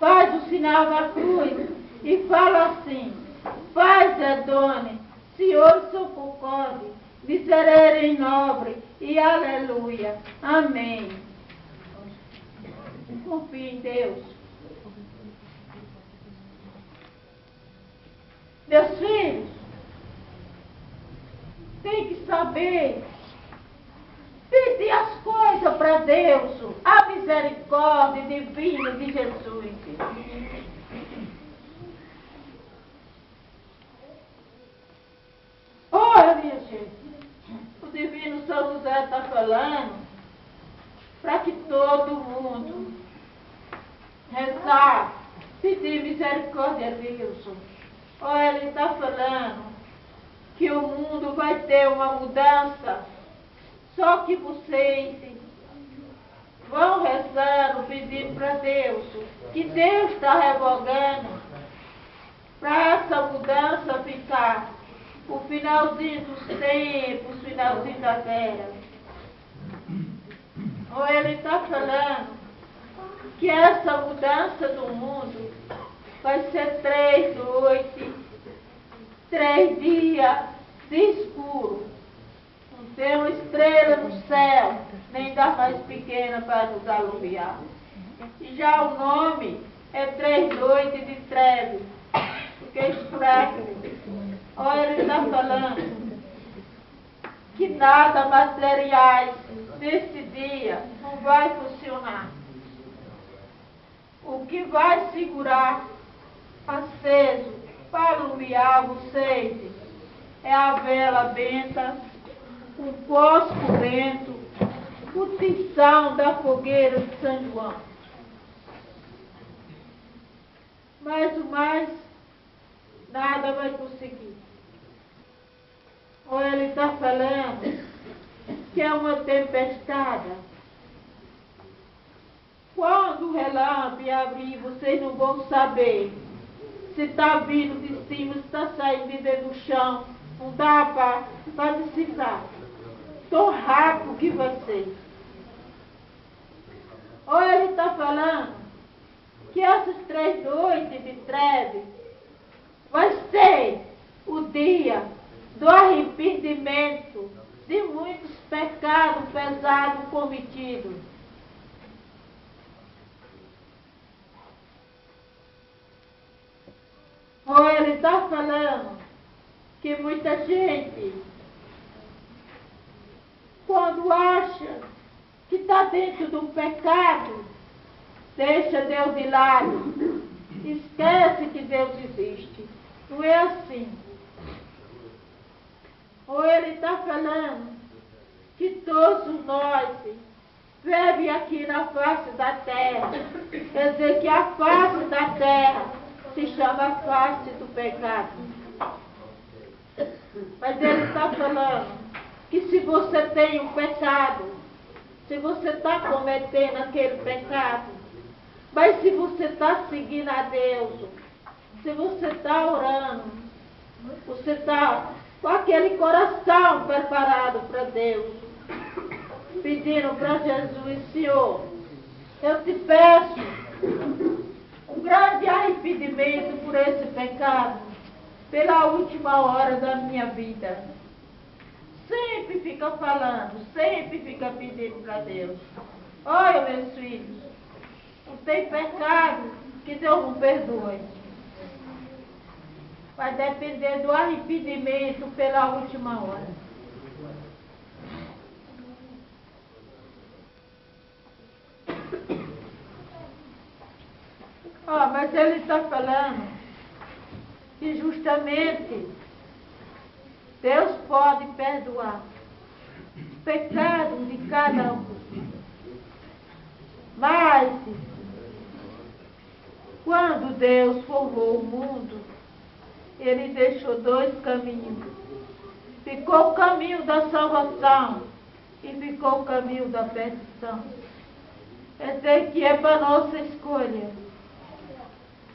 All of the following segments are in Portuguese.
faz o sinal da cruz e fala assim: faz, Adone, Senhor socorre, miserere nobre e aleluia. Amém. Confie em Deus. Meus filhos, tem que saber pedir as coisas para Deus, a misericórdia divina de Jesus. Olha, minha gente, o divino São José está falando para que todo mundo rezar, pedir misericórdia a Deus. Olha, ele está falando que o mundo vai ter uma mudança, só que vocês vão rezando, pedindo para Deus, que Deus está revogando para essa mudança ficar o finalzinho dos tempos, o finalzinho da terra. Ou ele está falando que essa mudança do mundo vai ser 3 noites, 3 dias de escuro. Não tem uma estrela no céu, nem da mais pequena para nos alumiar. E já o nome é 3 noites de trevas, porque escurece. Olha, ele está falando que nada materiais desse dia não vai funcionar. O que vai segurar aceso para iluminar vocês é a vela benta, o fósforo bento, o tição da fogueira de São João. Mas o mais, nada vai conseguir. Ou ele está falando que é uma tempestade. Quando o relâmpago abrir, vocês não vão saber se está vindo de cima, se está saindo de dentro do chão. Não dá para decifrar. Tão rápido que vai ser. Ou ele está falando que essas 3 noites de trevas vai ser o dia do arrependimento de muitos pecados pesados cometidos. Ou ele está falando que muita gente, quando acha que está dentro de um pecado, deixa Deus de lado, esquece que Deus existe. Não é assim. Ou ele está falando que todos nós vivemos aqui na face da terra. Quer dizer que a face da terra se chama face do pecado. Mas ele está falando que se você tem um pecado, se você está cometendo aquele pecado, mas se você está seguindo a Deus, se você está orando, você está com aquele coração preparado para Deus, pedindo para Jesus: Senhor, eu te peço um grande arrependimento por esse pecado, pela última hora da minha vida. Sempre fica falando, sempre fica pedindo para Deus. Olha, meus filhos, não tem pecado que Deus não perdoe. Vai depender do arrependimento pela última hora. Mas ele está falando que justamente Deus pode perdoar os pecados de cada um. Mas, quando Deus formou o mundo, Ele deixou 2 caminhos. Ficou o caminho da salvação e ficou o caminho da perdição. Quer dizer que é para nossa escolha.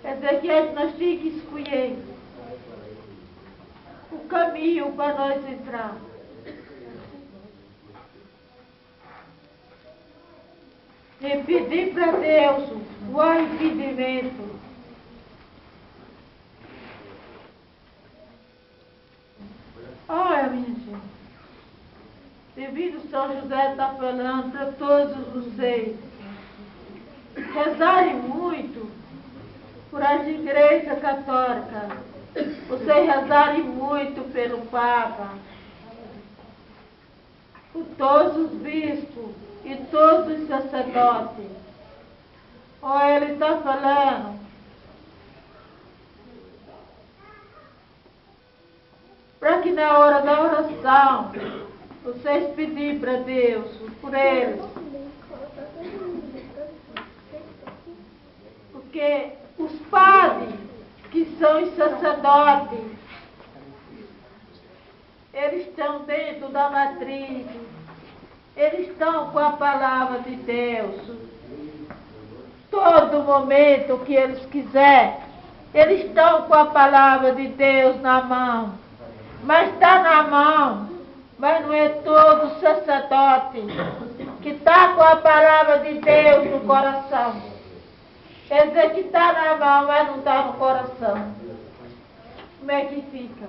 Quer dizer que nós temos que escolher o caminho para nós entrar. e pedir para Deus o arrependimento. Olha, minha gente, devido São José está falando para todos vocês, rezarem muito por as igrejas católicas, vocês rezarem muito pelo Papa, por todos os bispos e todos os sacerdotes. Olha, ele está falando para que na hora da oração vocês pedirem para Deus por eles. Porque os padres, que são os sacerdotes, eles estão dentro da matriz, eles estão com a palavra de Deus. Todo momento que eles quiserem, eles estão com a palavra de Deus na mão. Mas está na mão, mas não é todo sacerdote que está com a palavra de Deus no coração. Quer dizer que está na mão, mas não está no coração. Como é que fica?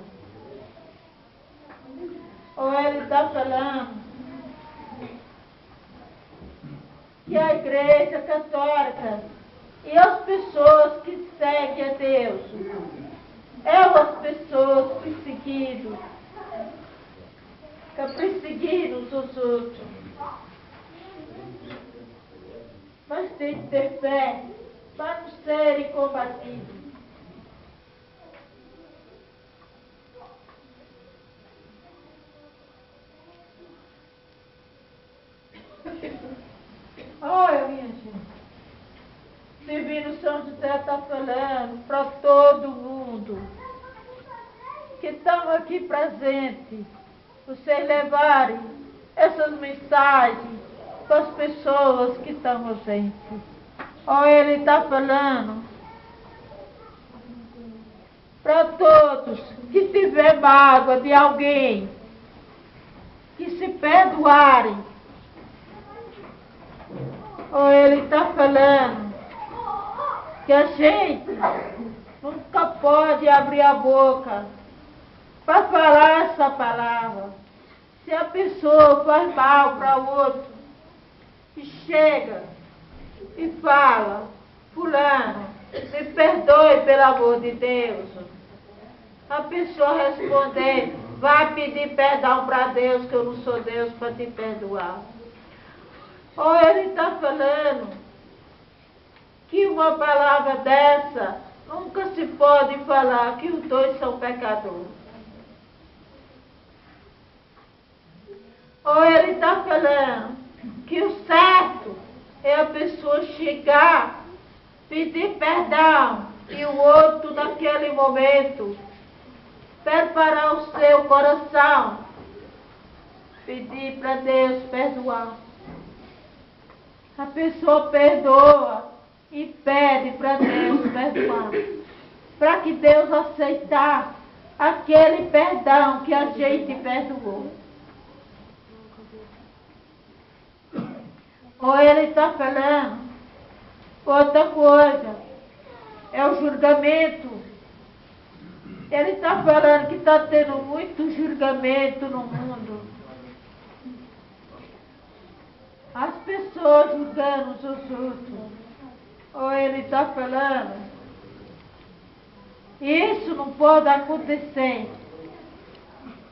Ou ele está falando que a igreja católica e as pessoas que seguem a Deus as pessoas perseguidas, que perseguiram os outros. Mas tem que ter fé para não serem combatidos. Olha, minha gente, Divino São José está falando para todo mundo que estão aqui presentes, vocês levarem essas mensagens para as pessoas que estão ausentes. Olha, ele está falando para todos que tiver mágoa de alguém, que se perdoarem. Olha, ele está falando que a gente nunca pode abrir a boca para falar essa palavra. Se a pessoa faz mal para o outro e chega e fala, fulano, me perdoe pelo amor de Deus, a pessoa responder, vai pedir perdão para Deus, que eu não sou Deus para te perdoar. Ou ele está falando que uma palavra dessa nunca se pode falar que os dois são pecadores. Ou ele está falando que o certo é a pessoa chegar, pedir perdão e o outro naquele momento preparar o seu coração, pedir para Deus perdoar. A pessoa perdoa e pede para Deus perdoar, para que Deus aceitar aquele perdão que a gente perdoou. Ou ele está falando outra coisa, é o julgamento. Ele está falando que está tendo muito julgamento no mundo. As pessoas julgando os outros. Ou ele está falando, isso não pode acontecer.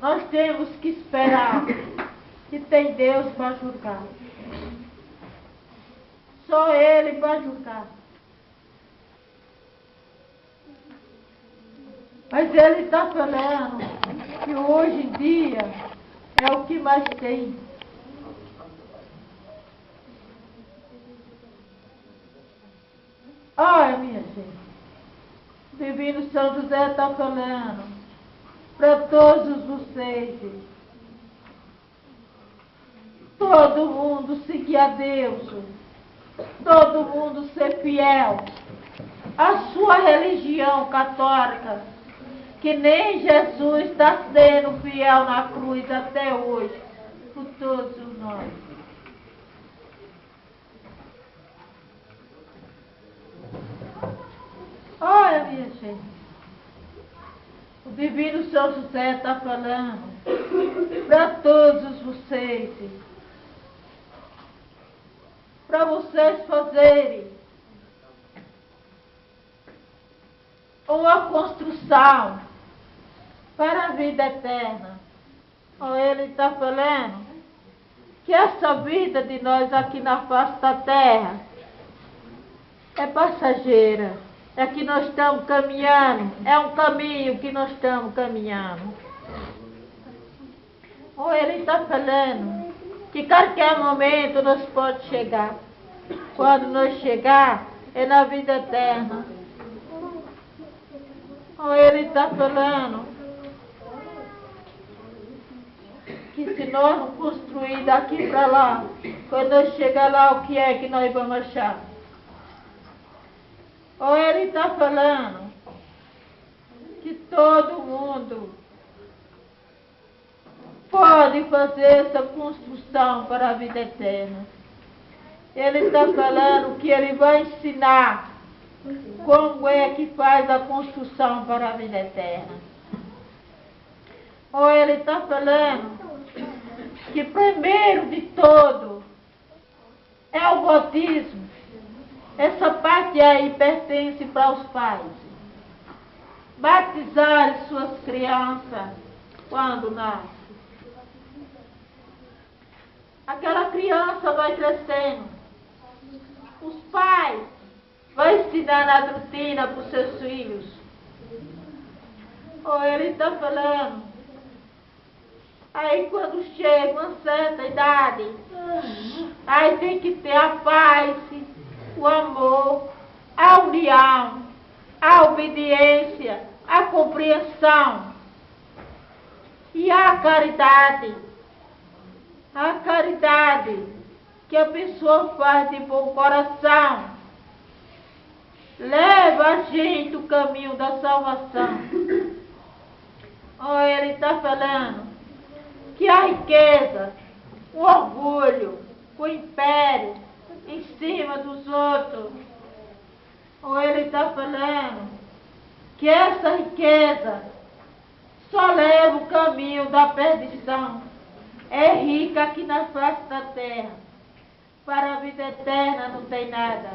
Nós temos que esperar que tem Deus para julgar. Só Ele vai julgar. Mas Ele está falando que hoje em dia é o que mais tem. Olha, minha gente, o Divino São José está falando para todos vocês, todo mundo seguir a Deus, todo mundo ser fiel à sua religião católica, que nem Jesus está sendo fiel na cruz até hoje, por todos nós. minha gente. O Divino São José está falando para todos vocês. Para vocês fazerem uma construção para a vida eterna. Ele está falando que essa vida de nós aqui na face da terra é passageira. É que nós estamos caminhando, é um caminho que nós estamos caminhando. Ele está falando que qualquer momento nós pode chegar. Quando nós chegar, é na vida eterna. Ele está falando que se nós não construir daqui para lá, quando nós chegar lá, o que é que nós vamos achar? Ele está falando que todo mundo pode fazer essa construção para a vida eterna. Ele está falando que ele vai ensinar como é que faz a construção para a vida eterna. Ele está falando que primeiro de todo é o batismo. Essa parte aí pertence para os pais. Batizar suas crianças quando nascem. Aquela criança vai crescendo. Os pais vão ensinar a doutrina para os seus filhos. Ele está falando. Aí quando chega uma certa idade, aí tem que ter a paz, o amor, a união, a obediência, a compreensão e a caridade. A caridade que a pessoa faz de bom coração leva a gente o caminho da salvação. Ele está falando que a riqueza, o orgulho, o império em cima dos outros. Ele está falando que essa riqueza só leva o caminho da perdição. É rica aqui na face da terra. Para a vida eterna não tem nada.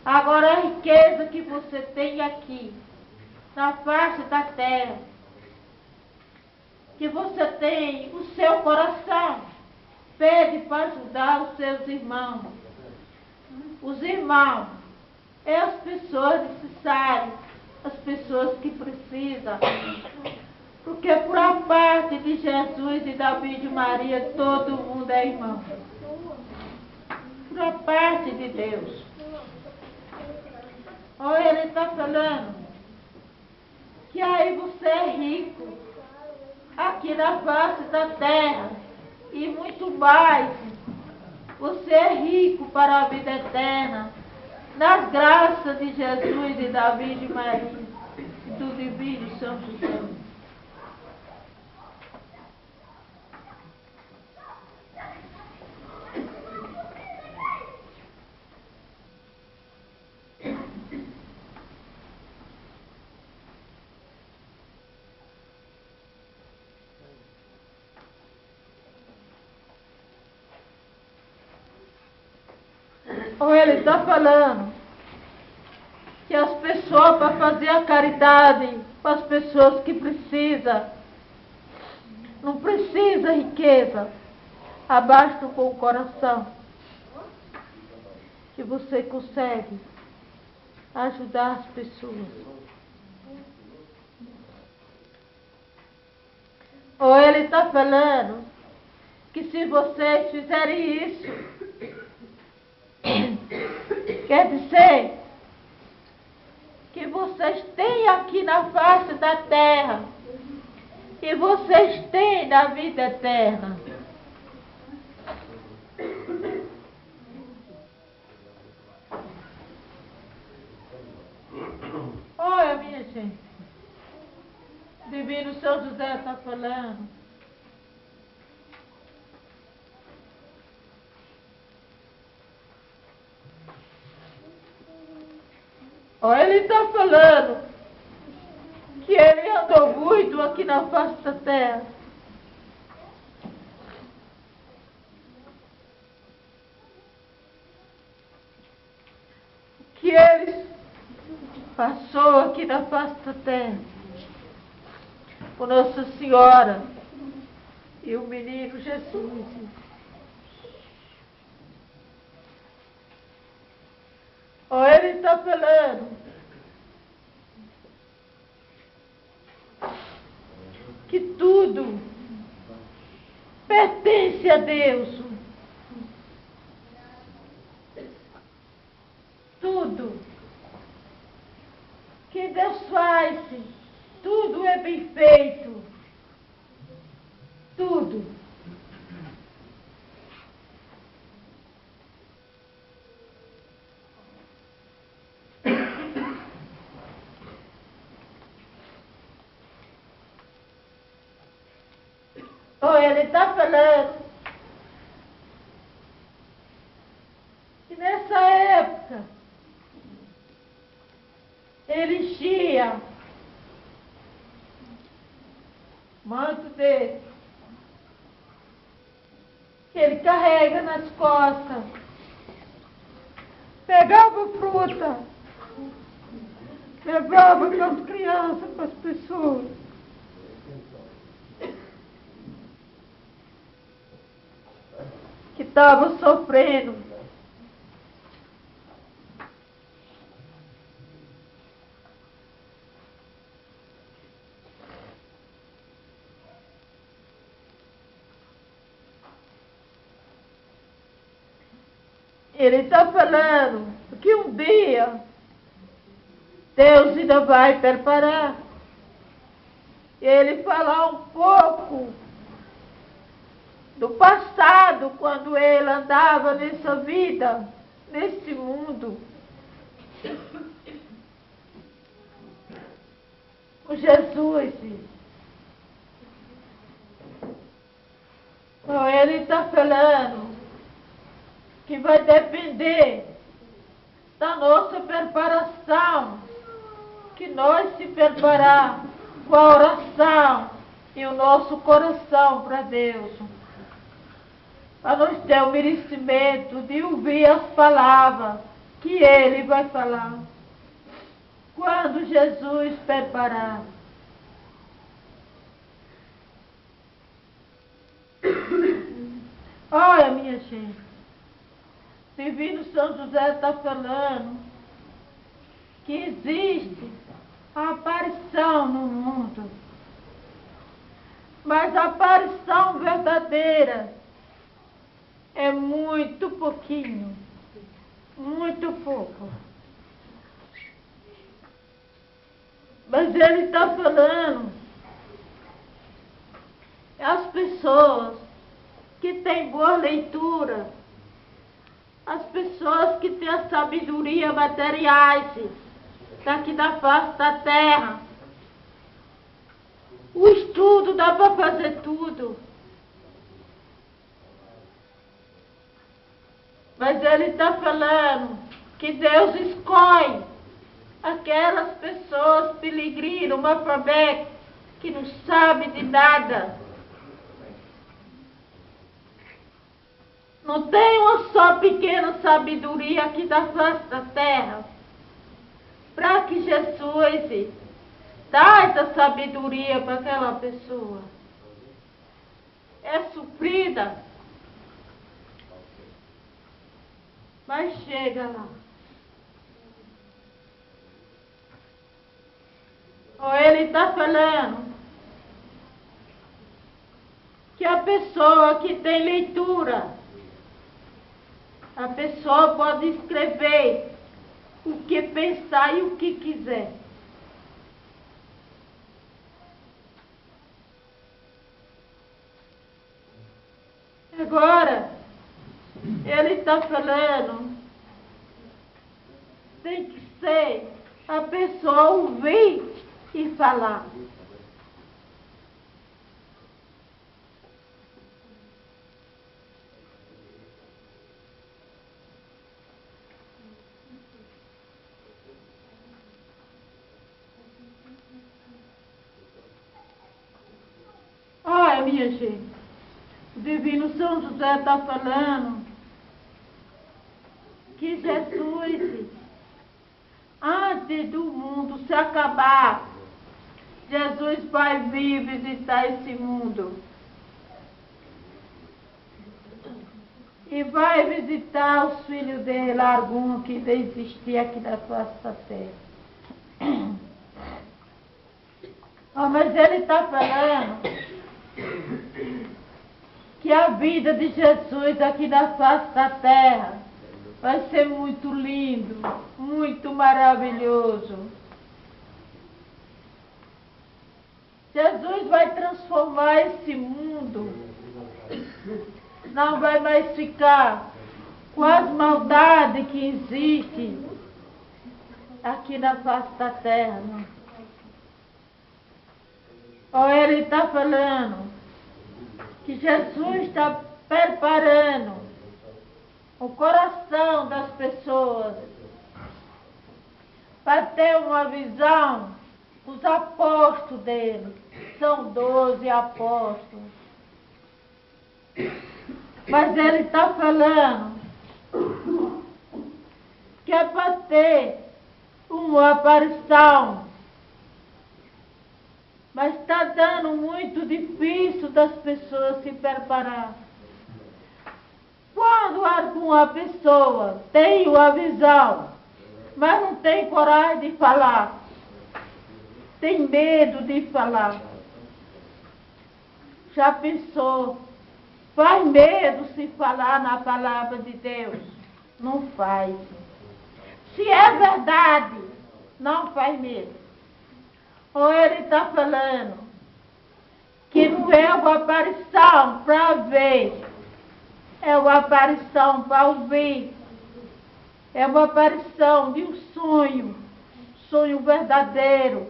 Agora a riqueza que você tem aqui, na face da terra, que você tem o seu coração, pede para ajudar os seus irmãos. Os irmãos é as pessoas necessárias, as pessoas que precisam. Porque por a parte de Jesus e da Virgem Maria, todo mundo é irmão. Por a parte de Deus. Ele está falando que aí você é rico aqui na face da terra e muito mais. Você é rico para a vida eterna, nas graças de Jesus e da Virgem Maria e do Divino São José. Ele está falando que as pessoas, para fazer a caridade para as pessoas que precisam, não precisa riqueza, abasta com o coração, que você consegue ajudar as pessoas. Ele está falando que se vocês fizerem isso, quer dizer que vocês têm aqui na face da terra e vocês têm na vida eterna. Olha, minha gente, Divino São José está falando. Ele está falando que ele andou muito aqui na face da terra. Que ele passou aqui na face da terra por Nossa Senhora e o menino Jesus. Ou ele está falando que tudo pertence a Deus. Tudo que Deus faz, tudo é bem feito. Tudo. Ou ele está falando que nessa época ele enchia o manto dele, que ele carrega nas costas, pegava fruta, levava para as crianças, para as pessoas. Que estavam sofrendo. Ele está falando que um dia Deus ainda vai preparar. Ele falar um pouco do passado, quando ele andava nessa vida, nesse mundo. O Jesus. Então, ele está falando que vai depender da nossa preparação, que nós se preparar com a oração e o nosso coração para Deus, para nós ter o merecimento de ouvir as palavras que Ele vai falar, quando Jesus preparar. Olha, minha gente, Divino São José está falando que existe a aparição no mundo, mas a aparição verdadeira é muito pouquinho, muito pouco. Mas ele está falando as pessoas que têm boa leitura, as pessoas que têm a sabedoria materiais daqui da face da terra. O estudo dá para fazer tudo. Mas ele está falando que Deus escolhe aquelas pessoas peregrinos, analfabetas, que não sabem de nada. Não tem uma só pequena sabedoria aqui da face da terra, para que Jesus dá essa sabedoria para aquela pessoa. É sofrida, mas chega lá. Ou ele está falando que a pessoa que tem leitura, a pessoa pode escrever o que pensar e o que quiser. Agora, ele está falando, tem que ser a pessoa ouvir e falar. Olha, minha gente, o Divino São José está falando que Jesus, antes do mundo se acabar, Jesus vai vir visitar esse mundo. E vai visitar os filhos dele, algum que existia aqui na face da terra. Oh, mas ele está falando que a vida de Jesus aqui na face da terra vai ser muito lindo, muito maravilhoso. Jesus vai transformar esse mundo. Não vai mais ficar com as maldades que existem aqui na face da terra. Ou ele está falando que Jesus está preparando o coração das pessoas para ter uma visão. Os apóstolos dele são 12 apóstolos. Mas ele está falando que é para ter uma aparição. Mas está dando muito difícil das pessoas se preparar. Quando alguma pessoa tem uma visão, mas não tem coragem de falar, tem medo de falar, já pensou? Faz medo se falar na palavra de Deus? Não faz. Se é verdade, não faz medo. Ou ele está falando que não é uma aparição para ver, é uma aparição para ouvir. É uma aparição de um sonho verdadeiro.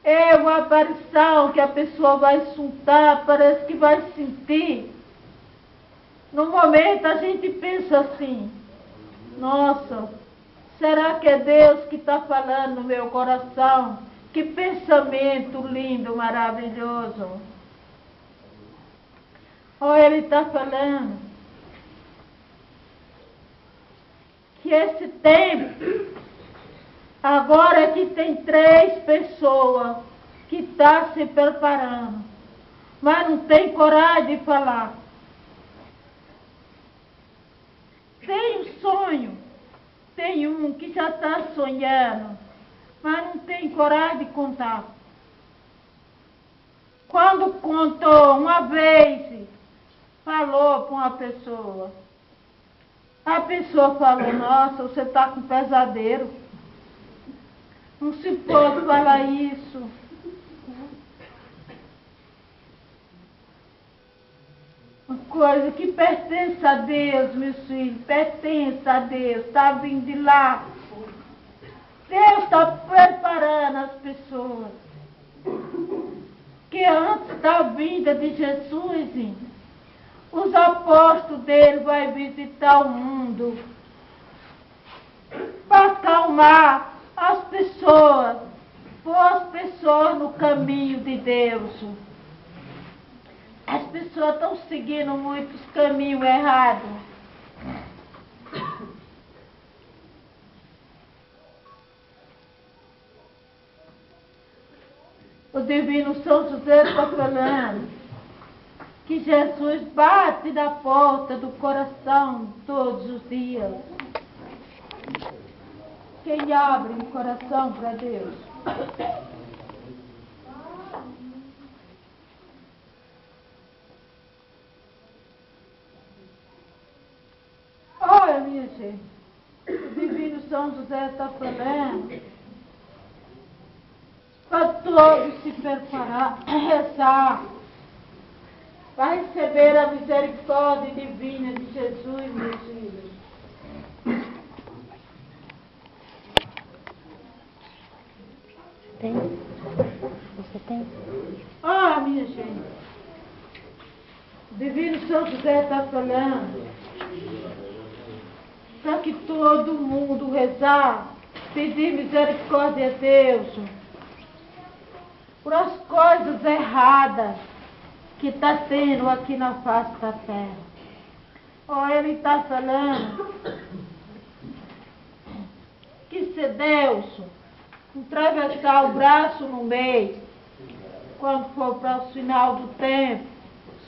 É uma aparição que a pessoa vai soltar, parece que vai sentir. No momento a gente pensa assim, nossa, será que é Deus que está falando no meu coração? Que pensamento lindo, maravilhoso. Ou ele está falando que esse tempo, agora é que tem 3 pessoas que estão se preparando, mas não tem coragem de falar. Tem um sonho, tem um que já está sonhando, mas não tem coragem de contar. Quando contou uma vez, falou para uma pessoa. A pessoa falou, nossa, você está com pesadelo. Não se pode falar isso. Uma coisa que pertence a Deus, meus filhos, pertence a Deus, está vindo de lá. Deus está preparando as pessoas. Que antes da vinda de Jesus, os apóstolos dele vão visitar o mundo para acalmar as pessoas, pôr as pessoas no caminho de Deus. As pessoas estão seguindo muitos caminhos errados. O Divino São José está falando que Jesus bate na porta do coração todos os dias. Quem abre o coração para Deus? Olha, minha gente, o Divino São José está falando para todos se preparar, rezar, para receber a misericórdia divina de Jesus, meus filhos. Tem? Você tem? Ah, minha gente, o Divino São José está falando para que todo mundo rezar, pedir misericórdia a Deus. por as coisas erradas que está tendo aqui na face da terra. Ou ele está falando que se Deus atravessar o braço no meio, quando for para o final do tempo,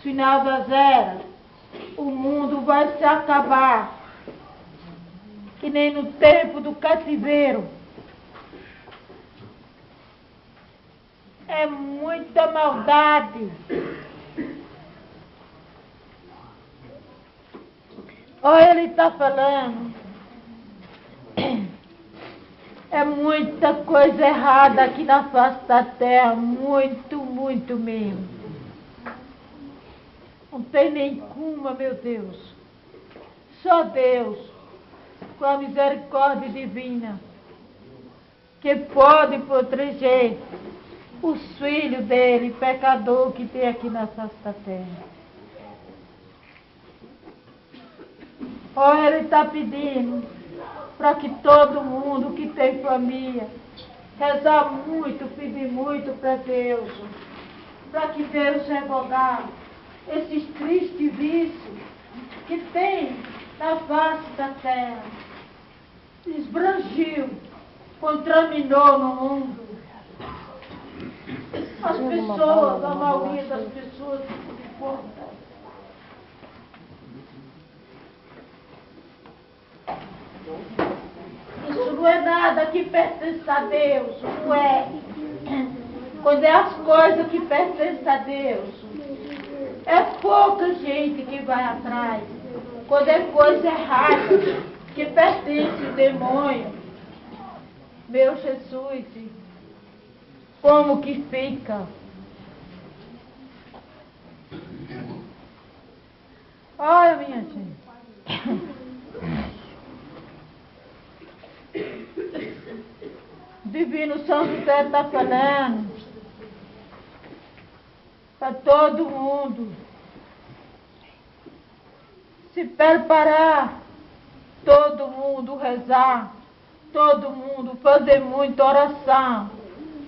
final das eras, o mundo vai se acabar, que nem no tempo do cativeiro. É muita maldade. Olha, ele está falando. É muita coisa errada aqui na face da terra. Muito, muito mesmo. Não tem nenhuma, meu Deus. Só Deus, com a misericórdia divina, que pode proteger os filhos dele, pecador que tem aqui na face da terra. Olha, ele está pedindo para que todo mundo que tem família rezar muito, pedir muito para Deus, para que Deus revogar esses tristes vícios que tem na face da terra. Esbrangiu, contaminou no mundo. As pessoas, a maioria das pessoas que se importam. Isso não é nada que pertence a Deus, não é. Quando é as coisas que pertencem a Deus, é pouca gente que vai atrás. Quando é coisa errada, que pertence ao demônio, meu Jesus, como que fica? Olha, minha gente. Divino São José está falando para todo mundo se preparar, todo mundo rezar, todo mundo fazer muita oração,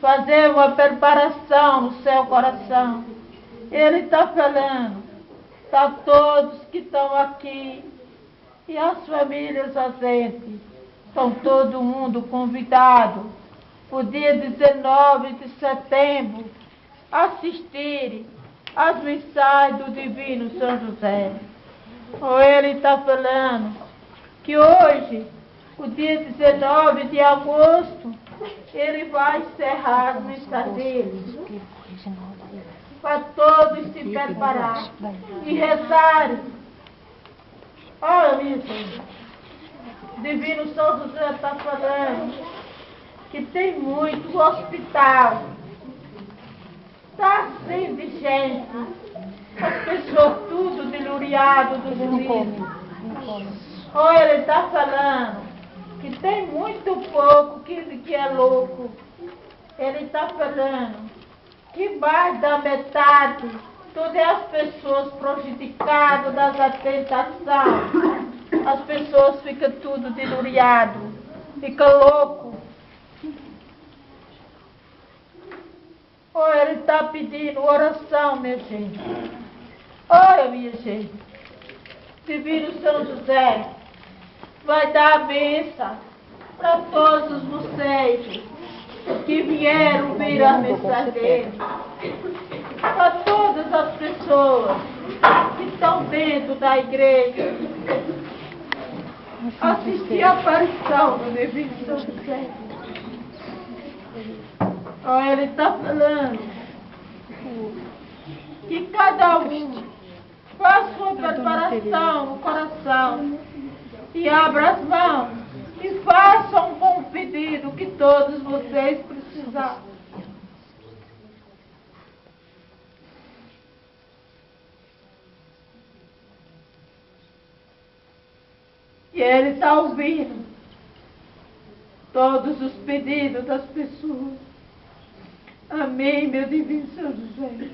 fazer uma preparação no seu coração. Ele está falando para todos que estão aqui e as famílias ausentes. Estão todo mundo convidado o dia 19 de setembro assistirem às missais do Divino São José. Ele está falando que hoje, o dia 19 de agosto, ele vai encerrar as missas dele, para todos se preparar e rezarem. Olha isso. Divino São José está falando que tem muito hospital. Está cheio de gente. As pessoas tudo deluriado do juízo. Olha, ele está falando que tem muito pouco que é louco. Ele está falando que mais da metade, todas as pessoas prejudicadas das tentações. As pessoas ficam tudo deluriado, ficam louco. Olha, ele está pedindo oração, minha gente. Olha, minha gente. Divino São José vai dar a bênção para todos vocês que vieram vir a mensagem dele. Para todas as pessoas que estão dentro da igreja. Assistir a aparição do Divino São José. Olha, ele está falando que cada um faça uma preparação no coração e abra as mãos e faça um bom pedido que todos vocês precisarem. E ele está ouvindo todos os pedidos das pessoas. Amém, meu Divino São José.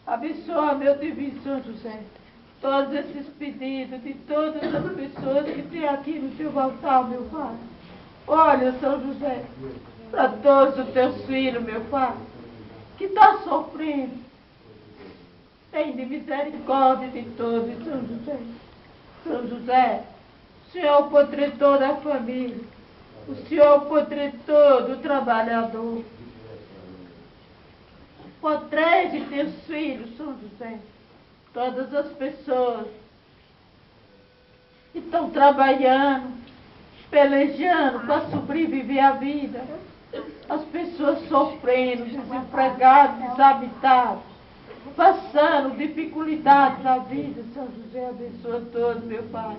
Abençoa, meu Divino São José, todos esses pedidos de todas as pessoas que tem aqui no teu altar, meu Pai. Olha, São José, para todos os teus filhos, meu Pai, que estão sofrendo. Tem de misericórdia de todos, São José. São José, o Senhor é o protetor da família. O Senhor é o protetor do trabalhador. Protege teus filhos, São José. Todas as pessoas que estão trabalhando, pelejando para sobreviver à vida. As pessoas sofrendo, desempregadas, desabitadas, passando dificuldades na vida. São José, abençoa todos, meu Pai.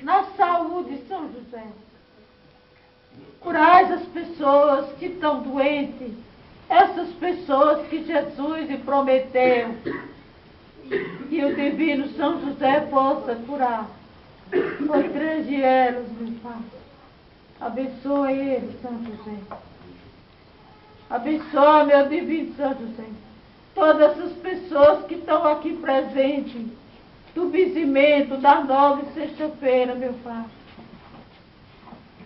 Na saúde, São José. Curai as pessoas que estão doentes. Essas pessoas que Jesus lhe prometeu. Que o divino São José possa curar. Protege elas, meu Pai. Abençoa eles, São José. Abençoa, meu divino São José. Todas essas pessoas que estão aqui presentes. Do benzimento da 9 sexta-feira, meu Pai.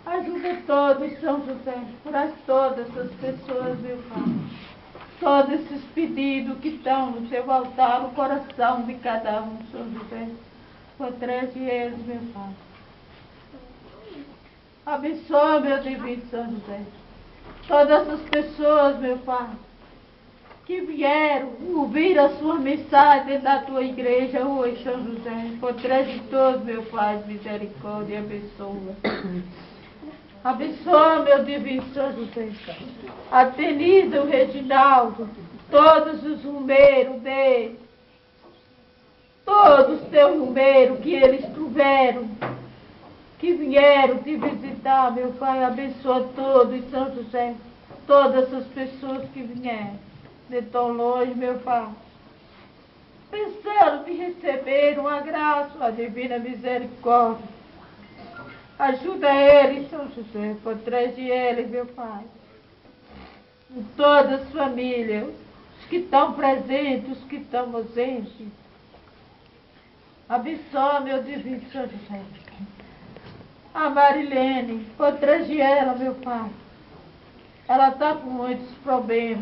Ajuda todos, São José. Curar todas essas pessoas, meu Pai. Todos esses pedidos que estão no seu altar, no coração de cada um, São José. Protege eles, meu Pai. Abençoa, meu divino São José. Todas essas pessoas, meu Pai, que vieram ouvir a sua mensagem da tua igreja hoje, São José. Protege todos, meu Pai, de misericórdia, e abençoa. Abençoa, meu divino São José. A Denise, o Reginaldo, todos os rumeiros deles, todos os teus rumeiros que eles tiveram, que vieram te visitar, meu Pai, abençoa todos, São José, todas essas pessoas que vieram de tão longe, meu Pai, pensando de receber uma graça, uma divina misericórdia. Ajuda eles, São José, protege eles, meu Pai. Com todas as famílias, os que estão presentes, os que estão ausentes. Abençoa, meu divino São José. A Marilene, protege ela, meu Pai. Ela está com muitos problemas.